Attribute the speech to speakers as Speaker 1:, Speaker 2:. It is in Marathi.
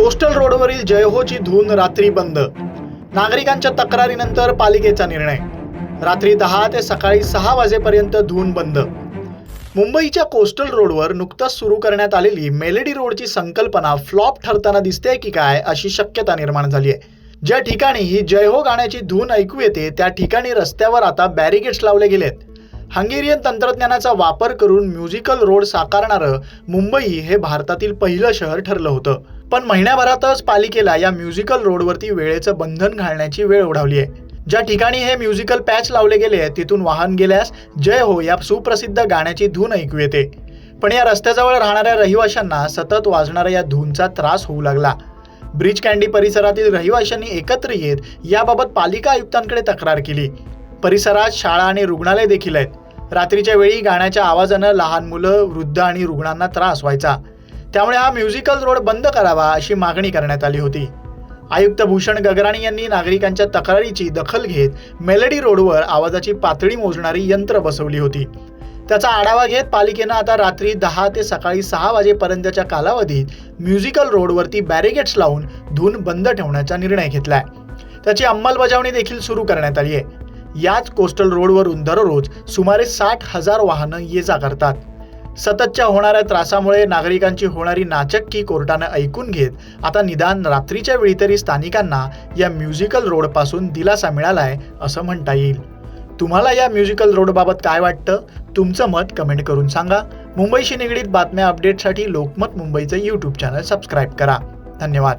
Speaker 1: कोस्टल रोडवरील जयहोची धून रात्री बंद. नागरिकांच्या तक्रारीनंतर पालिकेचा निर्णय. रात्री 10 ते सकाळी 6 वाजेपर्यंत धून बंद. मुंबईच्या कोस्टल रोडवर नुकताच सुरू करण्यात आलेली मेलडी रोडची संकल्पना फ्लॉप ठरताना दिसते की काय अशी शक्यता निर्माण झाली आहे. ज्या ठिकाणी ही जय हो गाण्याची धून ऐकू येते त्या ठिकाणी रस्त्यावर आता बॅरिगेट्स लावले गेलेत. हंगेरियन तंत्रज्ञानाचा वापर करून म्युझिकल रोड साकारणारं मुंबई हे भारतातील पहिलं शहर ठरलं होतं. पण महिन्याभरातच पालिकेला या म्युझिकल रोडवरती वेळेचं बंधन घालण्याची वेळ ओढावली आहे. ज्या ठिकाणी हे म्युझिकल पॅच लावले गेले तिथून वाहन गेल्यास जय हो या सुप्रसिद्ध गाण्याची धून ऐकू येते. पण या रस्त्याजवळ राहणाऱ्या रहिवाशांना सतत वाजणाऱ्या या धूनचा त्रास होऊ लागला. ब्रिज कँडी परिसरातील रहिवाशांनी एकत्र येत याबाबत पालिका आयुक्तांकडे तक्रार केली. परिसरात शाळा आणि रुग्णालय देखील आहेत. रात्रीच्या वेळी गाण्याच्या आवाजानं लहान मुलं, वृद्ध आणि रुग्णांना त्रास व्हायचा. त्यामुळे हा म्युझिकल रोड बंद करावा अशी मागणी करण्यात आली होती. आयुक्त भूषण गगराणी यांनी नागरिकांच्या तक्रारीची दखल घेत मेलडी रोडवर आवाजाची पातळी मोजणारी यंत्र बसवली होती. त्याचा आढावा घेत पालिकेनं आता रात्री 10 ते सकाळी 6 वाजेपर्यंतच्या कालावधीत म्युझिकल रोडवरती बॅरिगेट्स लावून धून बंद ठेवण्याचा निर्णय घेतलाय. त्याची अंमलबजावणी देखील सुरू करण्यात आली आहे. याच कोस्टल रोडवरून दररोज सुमारे 60,000 वाहनं ये-जा करतात. सततच्या होणाऱ्या त्रासामुळे नागरिकांची होणारी नाचक्की कोर्टानं ऐकून घेत आता निदान रात्रीच्या वेळी तरी स्थानिकांना या म्युझिकल रोडपासून दिलासा मिळालाय असं म्हणता येईल. तुम्हाला या म्युझिकल रोडबाबत काय वाटतं? तुमचं मत कमेंट करून सांगा. मुंबईशी निगडीत बातम्या अपडेटसाठी लोकमत मुंबईचं YouTube चॅनल सबस्क्राईब करा. धन्यवाद.